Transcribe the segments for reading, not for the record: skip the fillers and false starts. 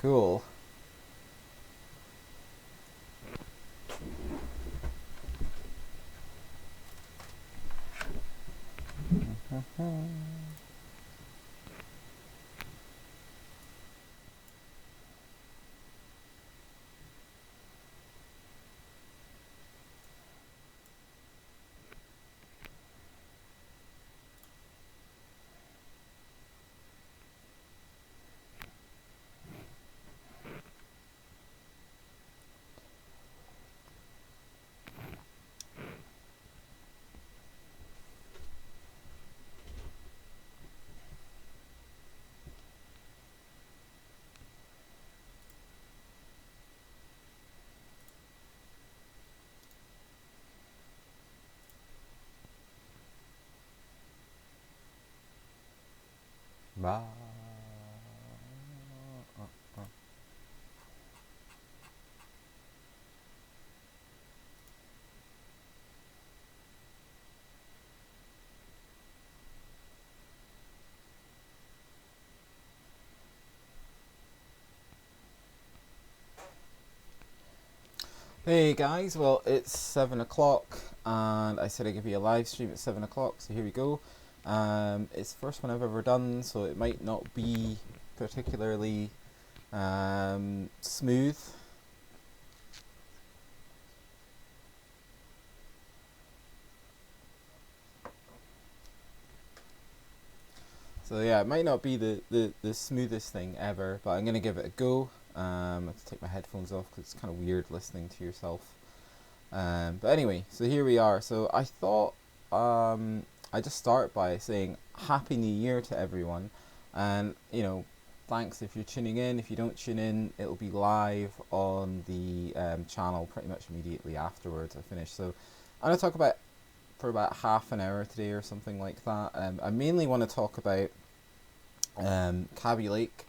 Cool. Bye. Hey guys, well it's 7 o'clock and I said I'd give you a live stream at 7 o'clock, so here we go. It's the first one I've ever done, so it might not be particularly smooth. So yeah, it might not be the smoothest thing ever, but I'm going to give it a go. I have to take my headphones off because it's kind of weird listening to yourself. But anyway, so here we are. So I thought I'd just start by saying Happy New Year to everyone. And, you know, thanks if you're tuning in. If you don't tune in, it'll be live on the channel pretty much immediately afterwards I finish. So I'm going to talk about for about half an hour today or something like that. I mainly want to talk about Cabby Lake.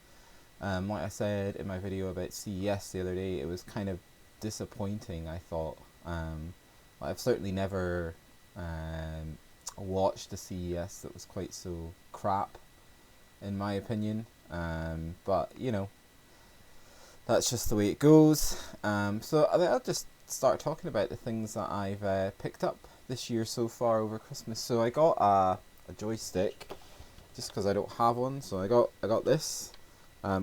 Like I said in my video about CES the other day, it was kind of disappointing, I thought. I've certainly never watched a CES that was quite so crap, in my opinion. But, you know, that's just the way it goes. So I'll just start talking about the things that I've picked up this year so far over Christmas. So I got a joystick, just because I don't have one. So I got this,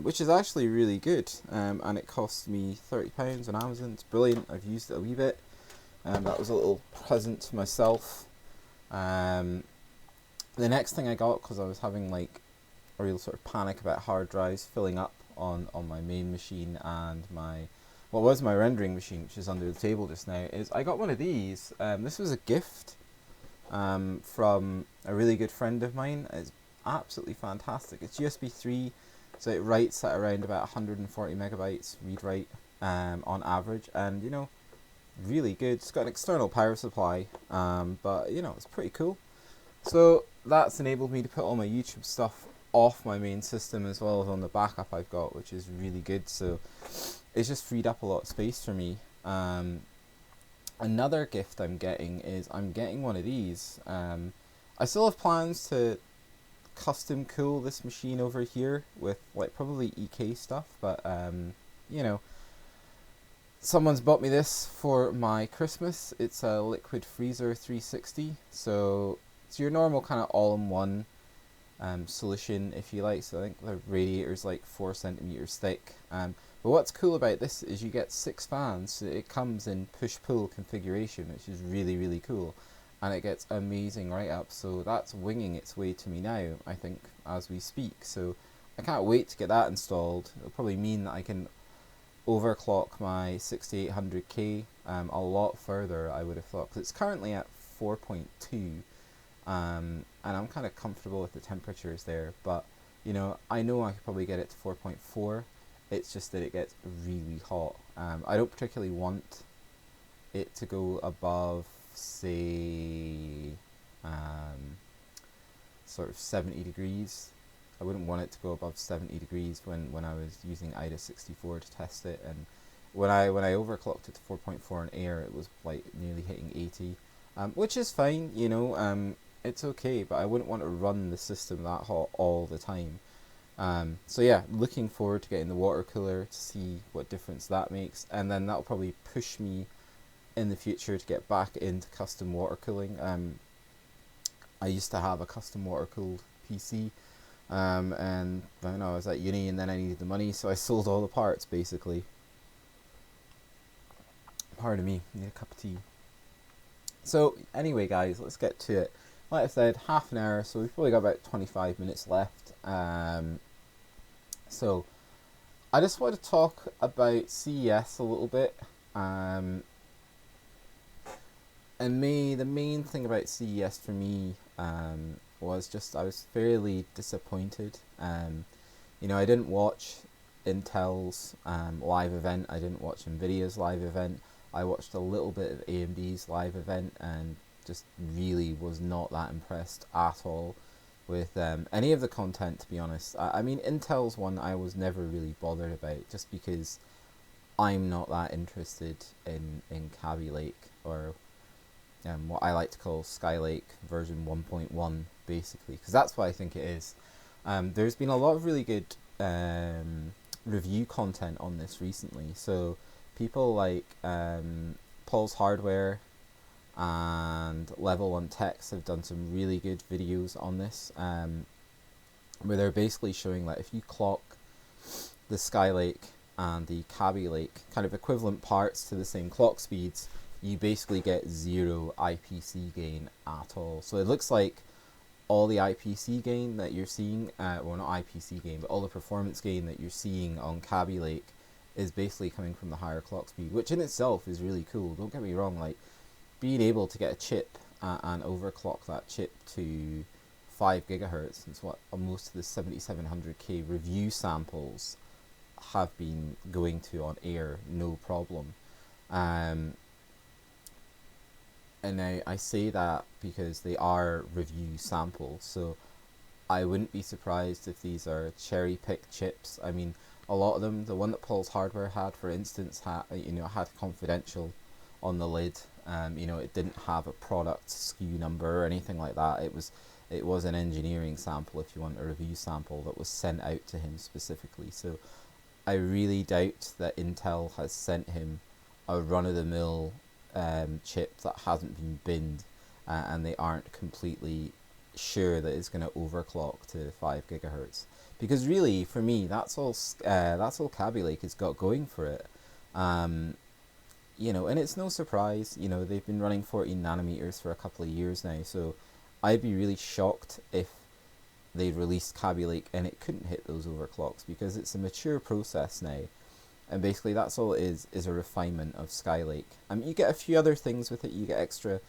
which is actually really good, and it cost me £30 on Amazon. It's brilliant. I've used it a wee bit. That was a little present to myself. The next thing I got, because I was having like a real sort of panic about hard drives filling up on my main machine and what was my rendering machine, which is under the table just now, is I got one of these. This was a gift from a really good friend of mine. It's absolutely fantastic. It's USB 3, so it writes at around about 140 megabytes read write on average, and you know, really good. It's got an external power supply, but you know, it's pretty cool. So that's enabled me to put all my YouTube stuff off my main system as well as on the backup I've got, which is really good. So it's just freed up a lot of space for me. Another gift I'm getting is I'm getting one of these. I still have plans to custom cool this machine over here with like probably EK stuff, but you know, someone's bought me this for my Christmas. It's a liquid freezer 360, so it's your normal kind of all-in-one solution, if you like. So I think the radiator's like 4 centimeters thick. But what's cool about this is you get 6 fans. So it comes in push-pull configuration, which is really, really cool. And it gets amazing right up. So that's winging its way to me now, I think, as we speak. So I can't wait to get that installed. It'll probably mean that I can overclock my 6800K a lot further, I would have thought. Because it's currently at 4.2. And I'm kind of comfortable with the temperatures there, but you know I could probably get it to 4.4. It's just that it gets really hot. I don't particularly want it to go above, say, sort of 70 degrees. I wouldn't want it to go above 70 degrees when I was using IDA 64 to test it, and when I overclocked it to 4.4 in air, it was like nearly hitting 80, which is fine, you know. It's okay, but I wouldn't want to run the system that hot all the time. So yeah, looking forward to getting the water cooler to see what difference that makes, and then that'll probably push me in the future to get back into custom water cooling. I used to have a custom water cooled PC, and I don't know, I was at uni and then I needed the money, so I sold all the parts basically. Pardon me, need a cup of tea. So anyway, guys, let's get to it. Like I said, half an hour, so we've probably got about 25 minutes left. So I just want to talk about CES a little bit. And the main thing about CES for me was just I was fairly disappointed. I didn't watch Intel's live event. I didn't watch Nvidia's live event. I watched a little bit of AMD's live event and just really was not that impressed at all with any of the content, to be honest. I mean, Intel's one I was never really bothered about just because I'm not that interested in Kaby Lake, or what I like to call Skylake version 1.1, basically, because that's what I think it is. There's been a lot of really good review content on this recently, so people like Paul's Hardware and Level 1 Techs have done some really good videos on this, where they're basically showing that if you clock the Skylake and the Kaby Lake, kind of equivalent parts to the same clock speeds, you basically get zero IPC gain at all. So it looks like all the IPC gain that you're seeing, well, not IPC gain, but all the performance gain that you're seeing on Kaby Lake is basically coming from the higher clock speed, which in itself is really cool. Don't get me wrong, like being able to get a chip and overclock that chip to 5 gigahertz is what most of the 7700K review samples have been going to on air, no problem. And I say that because they are review samples, so I wouldn't be surprised if these are cherry-picked chips. I mean, a lot of them, the one that Paul's Hardware had, for instance, had confidential on the lid. It didn't have a product SKU number or anything like that. It was an engineering sample, if you want, a review sample that was sent out to him specifically. So I really doubt that Intel has sent him a run-of-the-mill chip that hasn't been binned, and they aren't completely sure that it's going to overclock to 5 gigahertz. Because really, for me, that's all Kaby Lake has got going for it. And it's no surprise. They've been running 14 nanometers for a couple of years now, so I'd be really shocked if they released Kaby Lake and it couldn't hit those overclocks, because it's a mature process now. And basically that's all it is a refinement of Skylake. You get a few other things with it. You get extra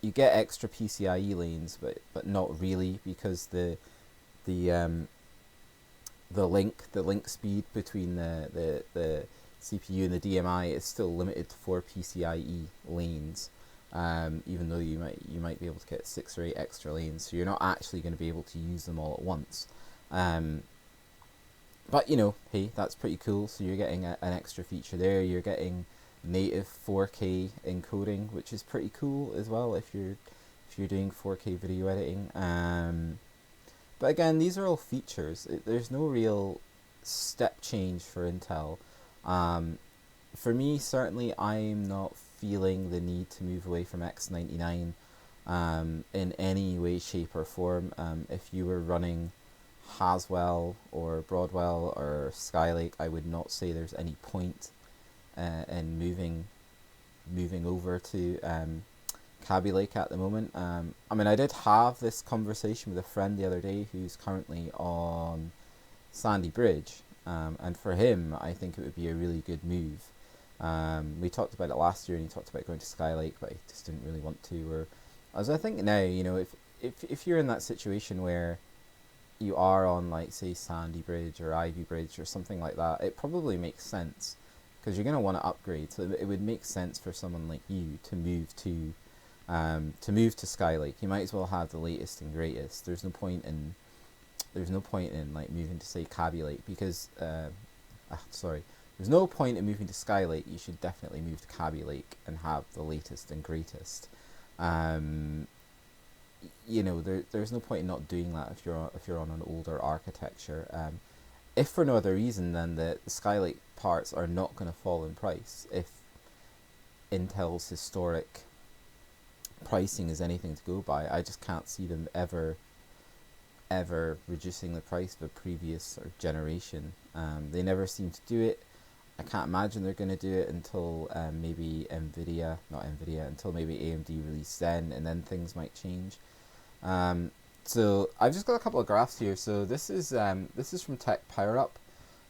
PCIe lanes, but not really, because the link speed between the CPU and the DMI is still limited to 4 PCIe lanes. Even though you might be able to get 6 or 8 extra lanes, so you're not actually going to be able to use them all at once. But hey, that's pretty cool. So you're getting an extra feature there. You're getting native 4K encoding, which is pretty cool as well if you're doing 4K video editing. But again, these are all features. There's no real step change for Intel. For me, certainly, I'm not feeling the need to move away from X99 in any way, shape, or form. If you were running Haswell or Broadwell or Skylake, I would not say there's any point in moving over to Kaby Lake at the moment. I did have this conversation with a friend the other day who's currently on Sandy Bridge, and for him, I think it would be a really good move. We talked about it last year, and he talked about going to Skylake, but he just didn't really want to. Or as I think now, if you're in that situation where you are on, like, say, Sandy Bridge or Ivy Bridge or something like that, it probably makes sense, because you're going to want to upgrade. So it would make sense for someone like you to move to Skylake. You might as well have the latest and greatest. There's no point in like moving to, say, Kaby Lake, because there's no point in moving to Skylake. You should definitely move to Kaby Lake and have the latest and greatest. you know, there's no point in not doing that if you're on an older architecture. If for no other reason than the Skylake parts are not going to fall in price. If Intel's historic pricing is anything to go by, I just can't see them ever reducing the price of a previous sort of generation. They never seem to do it. I can't imagine they're going to do it until maybe until maybe AMD release Zen, and then things might change. So I've just got a couple of graphs here. So this is from Tech Power Up.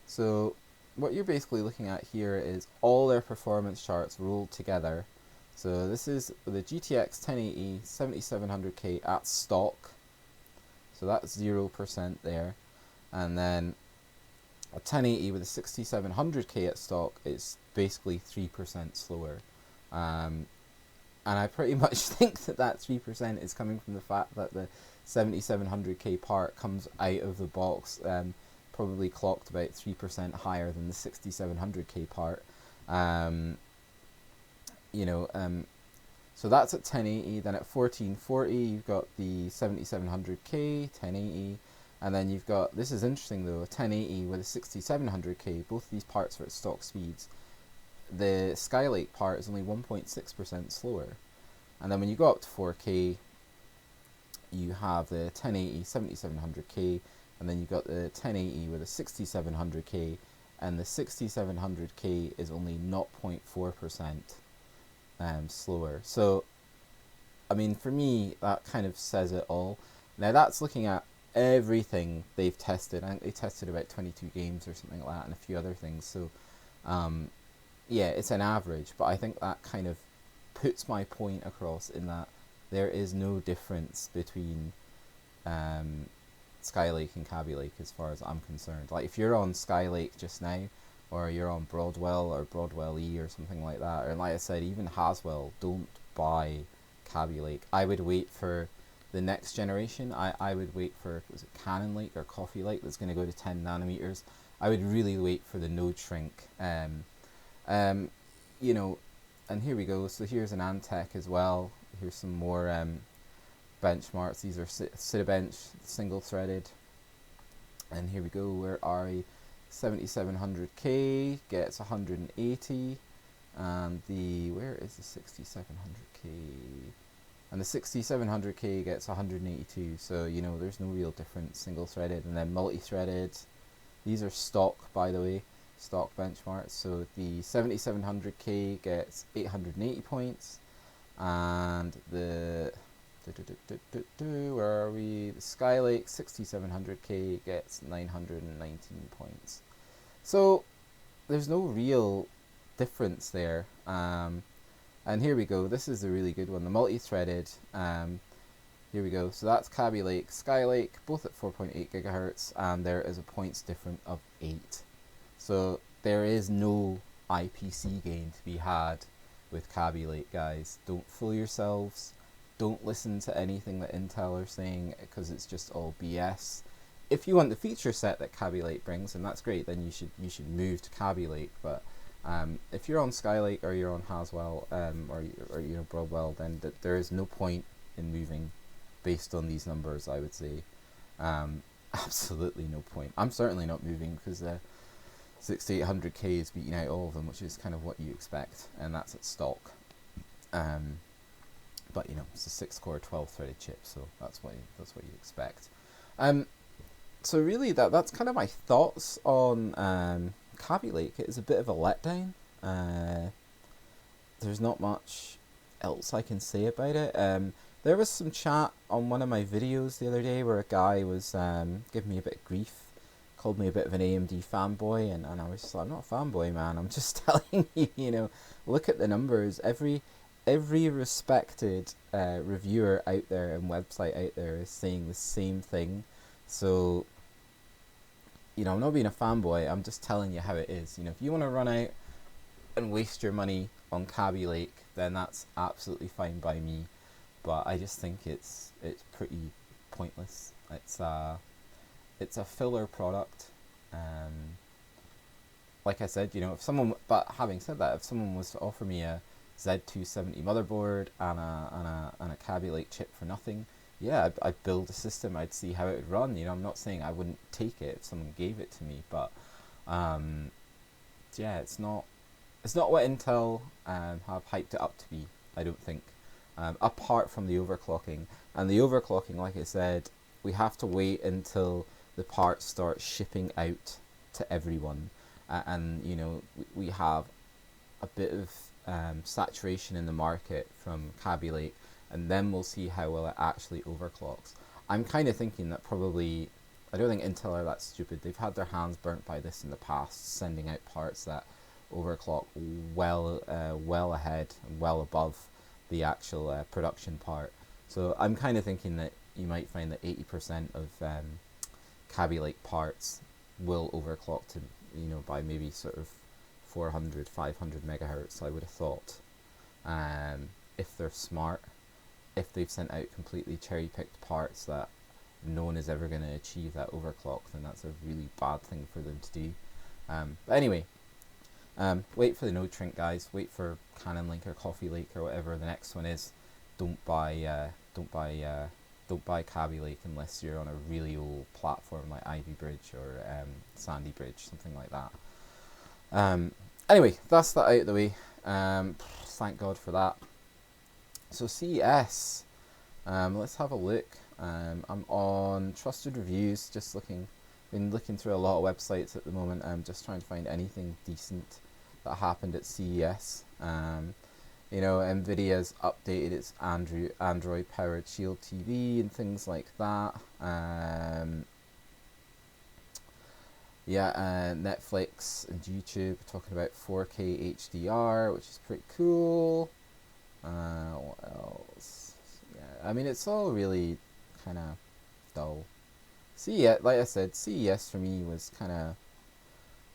So what you're basically looking at here is all their performance charts rolled together. So this is the GTX 1080 7700K at stock. So that's 0% there. And then a 1080 with a 6700K at stock is basically 3% slower. And I pretty much think that 3% is coming from the fact that the 7700K part comes out of the box probably clocked about 3% higher than the 6700K part. So that's at 1080. Then at 1440 you've got the 7700K 1080, and then you've got, this is interesting though, a 1080 with a 6700K. Both of these parts are at stock speeds. The Skylake part is only 1.6% slower. And then when you go up to 4K, you have the 1080 7700K, and then you've got the 1080 with a 6700K, and the 6700K is only 0.4% slower. So, I mean, for me, that kind of says it all. Now, that's looking at everything they've tested. I think they tested about 22 games or something like that, and a few other things. So, yeah, it's an average, but I think that kind of puts my point across in that there is no difference between Skylake and Kaby Lake as far as I'm concerned. Like, if you're on Skylake just now, or you're on Broadwell or Broadwell E or something like that, or like I said, even Haswell, don't buy Kaby Lake. I would wait for the next generation. I would wait for, was it Cannon Lake or Coffee Lake that's going to go to 10 nanometers. I would really wait for the node shrink. You know, and here we go. So here's an Antec as well. Here's some more benchmarks. These are Cinebench single threaded. And here we go. Where are we? 7700K gets 180, and where is the 6700K? And the 6700K gets 182. So, you know, there's no real difference, single threaded. And then multi-threaded, these are stock, by the way, stock benchmarks. So the 7700K gets 880 points, and the where are we? The Skylake 6700K gets 919 points. So there's no real difference there. And here we go. This is a really good one. The multi-threaded. Here we go. So that's Kaby Lake, Skylake, both at 4.8 gigahertz, and there is a points difference of 8. So there is no IPC gain to be had with Kaby Lake, guys. Don't fool yourselves. Don't listen to anything that Intel are saying, because it's just all BS. If you want the feature set that Kaby Lake brings, and that's great, then you should move to Kaby Lake. But if you're on Skylake or you're on Haswell or you know, Broadwell, then there is no point in moving based on these numbers, I would say. Absolutely no point. I'm certainly not moving, because the 6800K is beating out all of them, which is kind of what you expect, and that's at stock. But you know, it's a 6-core 12-threaded chip, so that's what you expect. So really, that's kind of my thoughts on Kaby Lake. It is a bit of a letdown. There's not much else I can say about it. There was some chat on one of my videos the other day where a guy was giving me a bit of grief, called me a bit of an AMD fanboy, and I was just like, I'm not a fanboy, man. I'm just telling you, you know, look at the numbers. Every respected reviewer out there and website out there is saying the same thing. So, you know, I'm not being a fanboy, I'm just telling you how it is. You know, if you want to run out and waste your money on Kaby Lake, then that's absolutely fine by me. But I just think it's pretty pointless. It's a filler product. Like I said, you know, but having said that, if someone was to offer me a Z270 motherboard and a Kaby Lake chip for nothing, yeah, I'd build a system. I'd see how it would run. You know, I'm not saying I wouldn't take it if someone gave it to me, but um, yeah, it's not what Intel have hyped it up to be. I don't think. Apart from the overclocking, and the overclocking, like I said, we have to wait until the parts start shipping out to everyone, and you know we have a bit of saturation in the market from Kaby Lake, and then we'll see how well it actually overclocks. I'm kind of thinking that probably, I don't think Intel are that stupid. They've had their hands burnt by this in the past, sending out parts that overclock well ahead and well above the actual production part. So I'm kind of thinking that you might find that 80% of Kaby Lake parts will overclock to, you know, by maybe sort of 400, 500 megahertz, I would have thought. If they're smart, if they've sent out completely cherry-picked parts that no one is ever going to achieve that overclock, then that's a really bad thing for them to do. But anyway, wait for the Node Shrink, guys. Wait for Cannon Link or Coffee Lake or whatever the next one is. Don't buy Kaby Lake unless you're on a really old platform like Ivy Bridge or Sandy Bridge, something like that. Anyway, that's that out of the way. Thank God for that. So CES, let's have a look. I'm on Trusted Reviews, been looking through a lot of websites at the moment. I'm just trying to find anything decent that happened at CES. You know, Nvidia's updated its Android powered Shield TV and things like that. Netflix and YouTube are talking about 4K HDR, which is pretty cool. What else? Yeah, I mean, it's all really kind of dull. CES, like I said, CES for me was kind of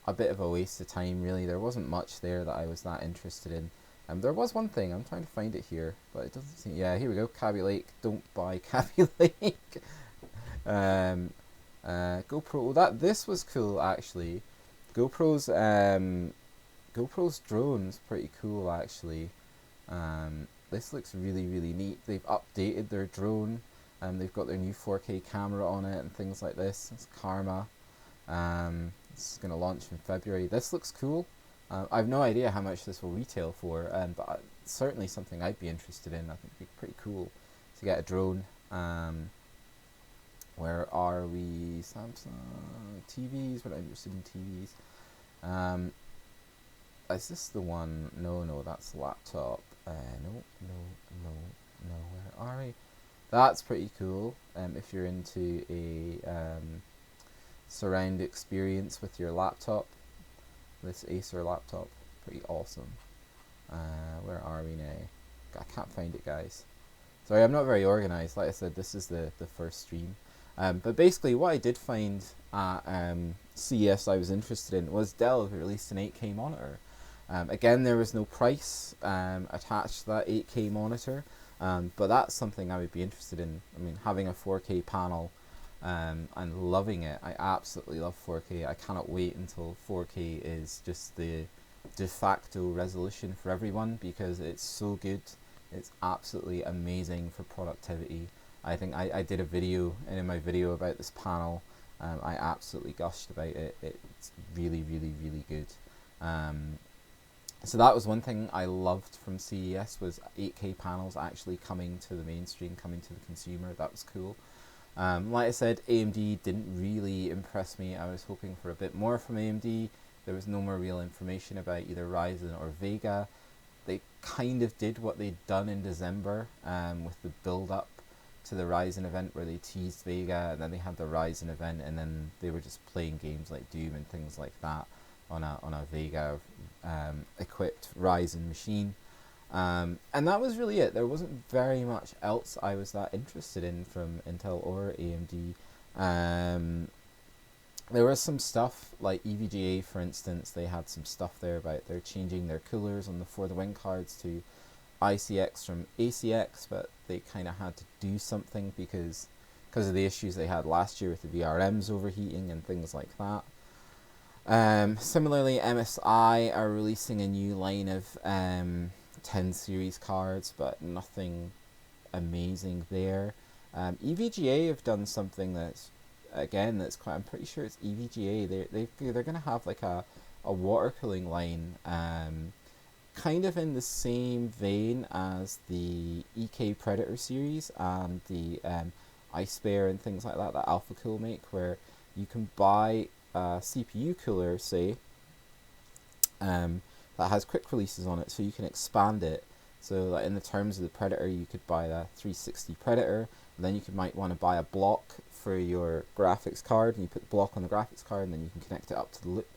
a bit of a waste of time, really. There wasn't much there that I was that interested in. There was one thing, I'm trying to find it here, but it doesn't seem, yeah, here we go, Kaby Lake, don't buy Kaby Lake. GoPro, this was cool, actually. GoPro's drone's pretty cool, actually. This looks really, really neat. They've updated their drone. They've got their new 4K camera on it and things like this. It's Karma. It's going to launch in February. This looks cool. I've no idea how much this will retail for, but certainly something I'd be interested in. I think it'd be pretty cool to get a drone. Where are we? Samsung TVs. We're not interested in TVs. Is this the one? No, that's laptop. No. Where are we? That's pretty cool. If you're into a surround experience with your laptop, this Acer laptop, pretty awesome. Where are we now? I can't find it, guys. Sorry, I'm not very organized. Like I said, this is the first stream. But basically, what I did find at CES I was interested in was Dell have released an 8K monitor. Again, there was no price attached to that 8K monitor, but that's something I would be interested in. I mean, having a 4K panel and loving it. I absolutely love 4K. I cannot wait until 4K is just the de facto resolution for everyone because it's so good. It's absolutely amazing for productivity. I think I did a video, and in my video about this panel, I absolutely gushed about it. It's really, really, really good. So that was one thing I loved from CES was 8K panels actually coming to the mainstream, coming to the consumer. That was cool. Like I said, AMD didn't really impress me. I was hoping for a bit more from AMD. There was no more real information about either Ryzen or Vega. They kind of did what they'd done in December with the build-up to the Ryzen event where they teased Vega, and then they had the Ryzen event, and then they were just playing games like Doom and things like that on a Vega equipped Ryzen machine. And that was really it. There wasn't very much else I was that interested in from Intel or AMD. There was some stuff like EVGA, for instance. They had some stuff there about they're changing their coolers for the wing cards to ICX from ACX, but they kind of had to do something because of the issues they had last year with the VRMs overheating and things like that. Similarly, MSI are releasing a new line of 10 series cards, but nothing amazing there. EVGA have done something that's, again, that's quite, I'm pretty sure it's EVGA. They're going to have like a water cooling line, kind of in the same vein as the EK Predator series and the Ice Bear and things like that Alpha Cool make, where you can buy a CPU cooler, say, that has quick releases on it, so you can expand it. So like in the terms of the Predator, you could buy the 360 Predator, and then you might want to buy a block for your graphics card, and you put the block on the graphics card, and then you can connect it up to the loop.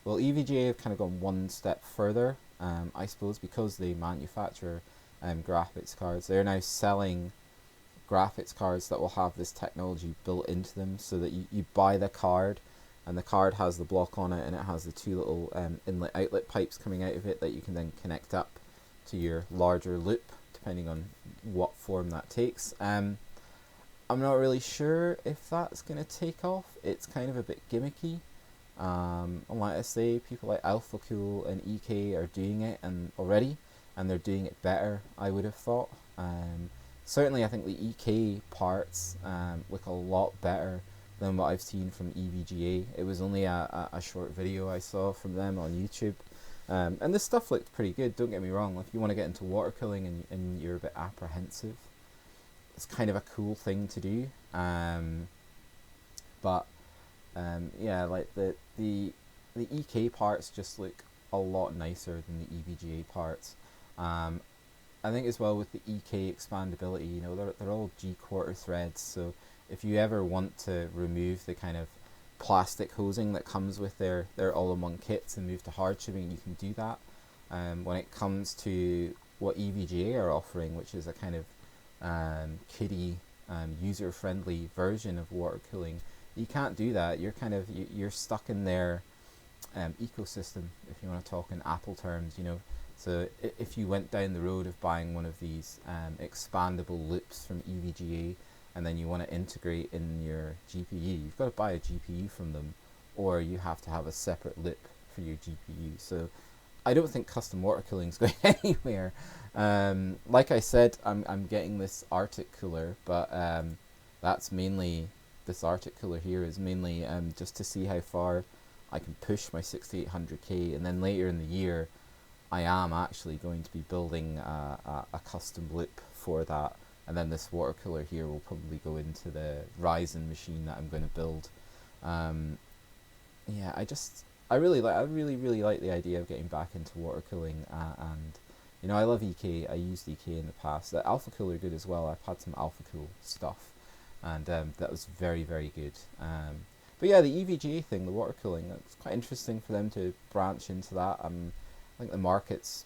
Well, EVGA have kind of gone one step further, I suppose, because they manufacture graphics cards. They're now selling graphics cards that will have this technology built into them, so that you buy the card, and the card has the block on it, and it has the two little inlet outlet pipes coming out of it that you can then connect up to your larger loop, depending on what form that takes. I'm not really sure if that's going to take off. It's kind of a bit gimmicky. Like I say, people like Alpha Cool and EK are doing it already, and they're doing it better, I would have thought. Certainly I think the EK parts look a lot better than what I've seen from EVGA. It was only a short video I saw from them on YouTube. And this stuff looked pretty good, don't get me wrong. If you want to get into water cooling and you're a bit apprehensive, it's kind of a cool thing to do. Yeah, like the EK parts just look a lot nicer than the EVGA parts. I think as well with the EK expandability, you know, they're all G-quarter threads, so if you ever want to remove the kind of plastic hosing that comes with their all-in-one kits and move to hard tubing, you can do that. When it comes to what EVGA are offering, which is a kind of kiddie, user-friendly version of water cooling, you can't do that. You're stuck in their ecosystem, if you want to talk in Apple terms, you know. So if you went down the road of buying one of these expandable loops from EVGA, and then you want to integrate in your GPU, you've got to buy a GPU from them, or you have to have a separate loop for your GPU. So I don't think custom water cooling is going anywhere. Like I said, I'm getting this Arctic cooler, but this Arctic cooler here is mainly just to see how far I can push my 6800K, and then later in the year I am actually going to be building a custom loop for that, and then this water cooler here will probably go into the Ryzen machine that I'm going to build. Yeah, I really like the idea of getting back into water cooling, and you know, I love EK. I used EK in the past. The Alpha Cool are good as well. I've had some Alpha Cool stuff, and that was very, very good. But yeah, the EVGA thing, the water cooling, it's quite interesting for them to branch into that. I think the market's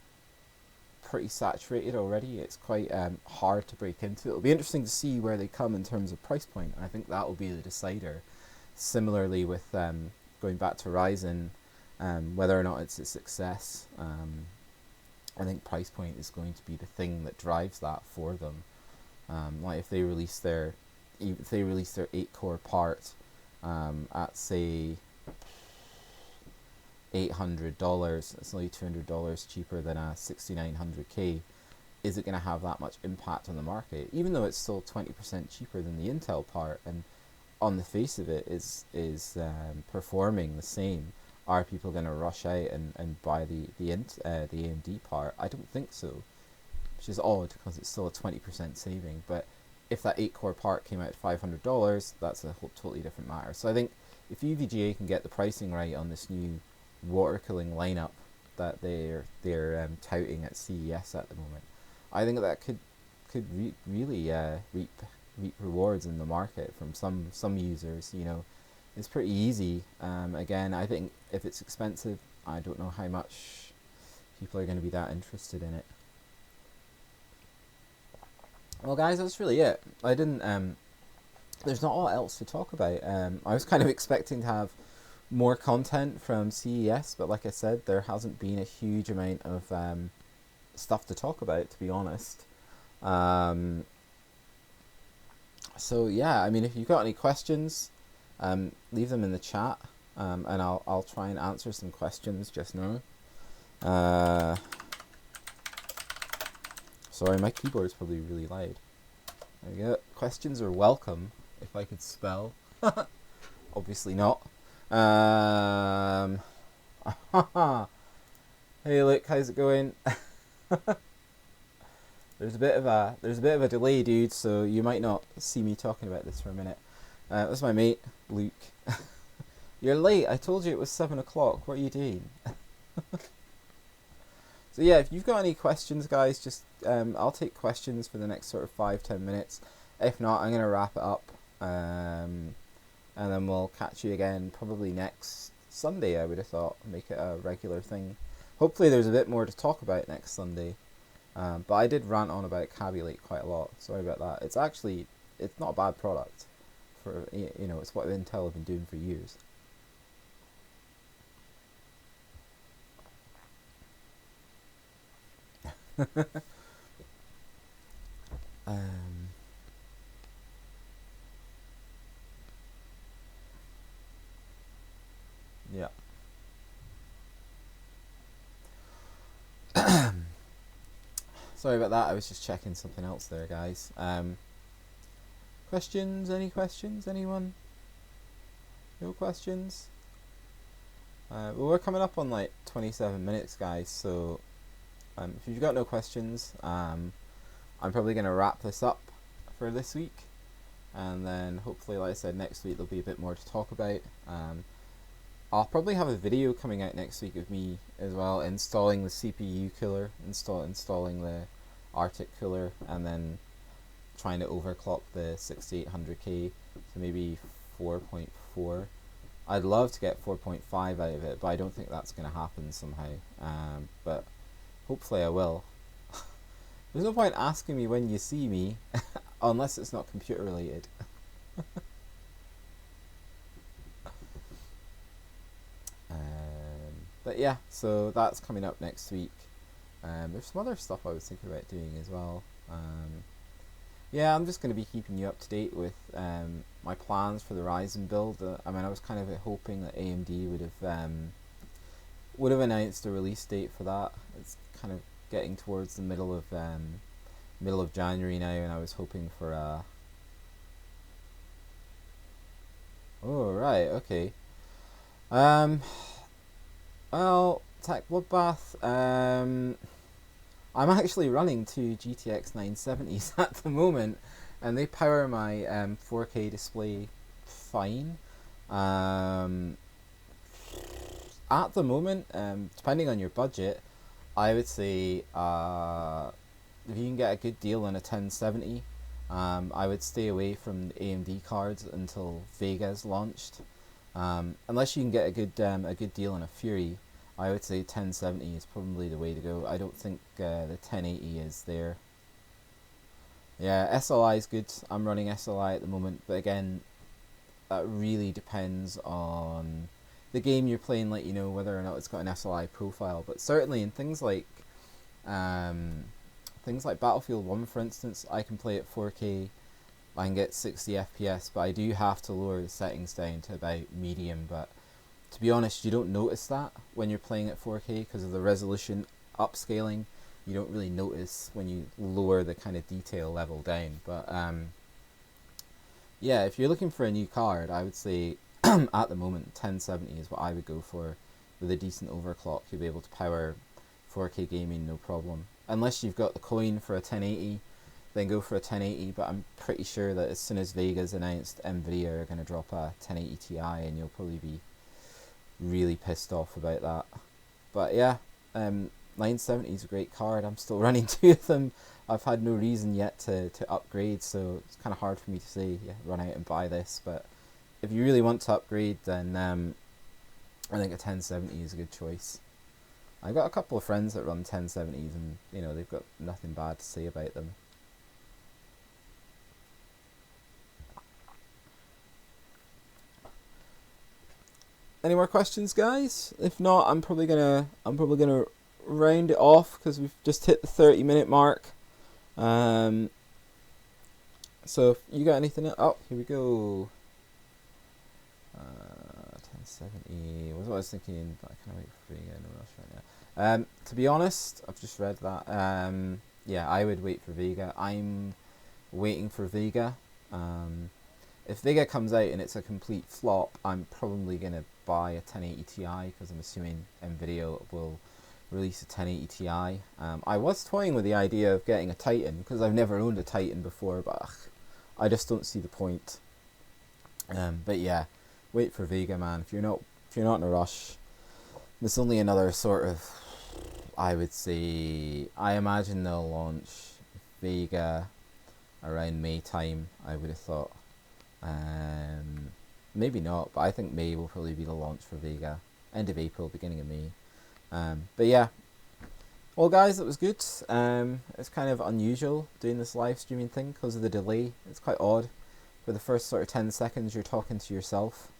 pretty saturated already. It's quite hard to break into. It'll be interesting to see where they come in terms of price point, and I think that will be the decider. Similarly with going back to Ryzen, whether or not it's a success, I think price point is going to be the thing that drives that for them. Like if they release their 8-core part at say $800, it's only $200 cheaper than a 6900K. Is it going to have that much impact on the market? Even though it's still 20% cheaper than the Intel part, and on the face of it is performing the same, are people going to rush out and buy the AMD part? I don't think so, which is odd because it's still a 20% saving. But if that 8-core part came out at $500, that's a totally different matter. So I think if EVGA can get the pricing right on this new water cooling lineup that they're touting at CES at the moment, I think that could really reap rewards in the market from some users. You know, it's pretty easy. Again, I think if it's expensive, I don't know how much people are going to be that interested in it. Well, guys, that's really it. I didn't. There's not a lot else to talk about. I was kind of expecting to have more content from CES, but like I said, there hasn't been a huge amount of stuff to talk about, to be honest. So yeah, I mean, if you've got any questions, leave them in the chat, and I'll try and answer some questions just now. Sorry, my keyboard's probably really loud. There we go. Questions are welcome. If I could spell. Obviously not. Hey, look, how's it going? There's a bit of a delay, dude. So you might not see me talking about this for a minute. That's my mate, Luke. You're late. I told you it was 7 o'clock. What are you doing? So yeah, if you've got any questions, guys, just I'll take questions for the next sort of 5-10 minutes. If not, I'm gonna wrap it up, and then we'll catch you again probably next Sunday. I would have thought, make it a regular thing. Hopefully, there's a bit more to talk about next Sunday. But I did rant on about Cabulate quite a lot. Sorry about that. It's not a bad product. For it's what Intel have been doing for years. Yeah. Sorry about that. I was just checking something else there, guys. Questions? Any questions? Anyone? No questions? Well, we're coming up on like 27 minutes, guys. So if you've got no questions, I'm probably going to wrap this up for this week. And then hopefully, like I said, next week there'll be a bit more to talk about. I'll probably have a video coming out next week of me as well, installing the CPU cooler, installing the Arctic cooler, and then trying to overclock the 6800K to maybe 4.4. I'd love to get 4.5 out of it, but I don't think that's going to happen somehow. But hopefully I will. There's no point asking me when you see me, unless it's not computer related. But yeah, so that's coming up next week. There's some other stuff I was thinking about doing as well. Yeah, I'm just going to be keeping you up to date with my plans for the Ryzen build. I was kind of hoping that AMD would have announced a release date for that. It's kind of getting towards the middle of January now, and I was hoping for oh right, okay. Well, Tech Bloodbath. I'm actually running two GTX 970s at the moment, and they power my 4K display fine. At the moment, depending on your budget, I would say if you can get a good deal on a 1070, I would stay away from the AMD cards until Vega's launched. Unless you can get a good deal on a Fury, I would say 1070 is probably the way to go. I don't think the 1080 is there. Yeah, SLI is good. I'm running SLI at the moment, but again, that really depends on the game you're playing, like, whether or not it's got an SLI profile. But certainly in things like Battlefield 1, for instance, I can play at 4K. I can get 60 FPS, but I do have to lower the settings down to about medium. But to be honest, you don't notice that when you're playing at 4K because of the resolution upscaling. You don't really notice when you lower the kind of detail level down. But yeah, if you're looking for a new card, I would say at the moment 1070 is what I would go for. With a decent overclock, you'll be able to power 4K gaming no problem. Unless you've got the coin for a 1080, then go for a 1080. But I'm pretty sure that as soon as Vega's announced, Nvidia are going to drop a 1080 Ti, and you'll probably be really pissed off about that. But yeah, 970 is a great card. I'm still running two of them. I've had no reason yet to upgrade, so it's kind of hard for me to say, yeah, run out and buy this. But if you really want to upgrade, then I think a 1070 is a good choice. I've got a couple of friends that run 1070s, and they've got nothing bad to say about them. Any more questions, guys? If not, I'm probably gonna round it off because we've just hit the 30-minute mark. So if you got anything else? Oh, here we go. 1070. What was I was thinking? But I can't wait for Vega. No rush right now. To be honest, I've just read that. Yeah, I would wait for Vega. I'm waiting for Vega. If Vega comes out and it's a complete flop, I'm probably going to buy a 1080 Ti, because I'm assuming Nvidia will release a 1080 Ti. I was toying with the idea of getting a Titan, because I've never owned a Titan before, but I just don't see the point. But yeah, wait for Vega, man. If you're not in a rush, there's only another sort of, I would say, I imagine they'll launch Vega around May time, I would have thought. Maybe not, but I think May will probably be the launch for Vega. End of April, beginning of May. But yeah. Well guys, it was good. It's kind of unusual doing this live streaming thing because of the delay. It's quite odd. For the first sort of 10 seconds you're talking to yourself.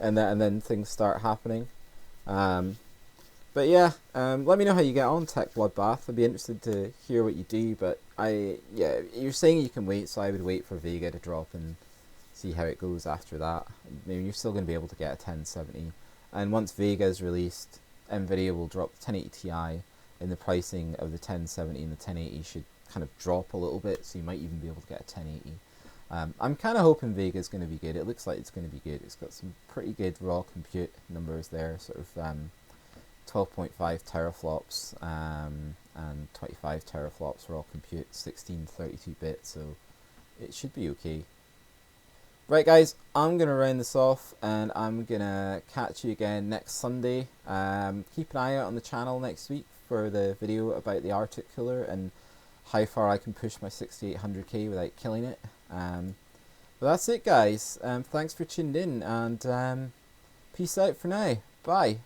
and then things start happening. But yeah, let me know how you get on, Tech Bloodbath. I'd be interested to hear what you do, but you're saying you can wait, so I would wait for Vega to drop and see how it goes after that. Maybe you're still going to be able to get a 1070, and once Vega is released, Nvidia will drop the 1080 Ti, and the pricing of the 1070 and the 1080 should kind of drop a little bit, so you might even be able to get a 1080. I'm kind of hoping Vega is going to be good. It looks like it's going to be good. It's got some pretty good raw compute numbers there, sort of 12.5 teraflops and 25 teraflops raw compute, 1632-bit, so it should be okay. Right guys, I'm going to round this off and I'm going to catch you again next Sunday. Keep an eye out on the channel next week for the video about the Arctic cooler and how far I can push my 6800K without killing it. But that's it guys. Thanks for tuning in, and peace out for now. Bye.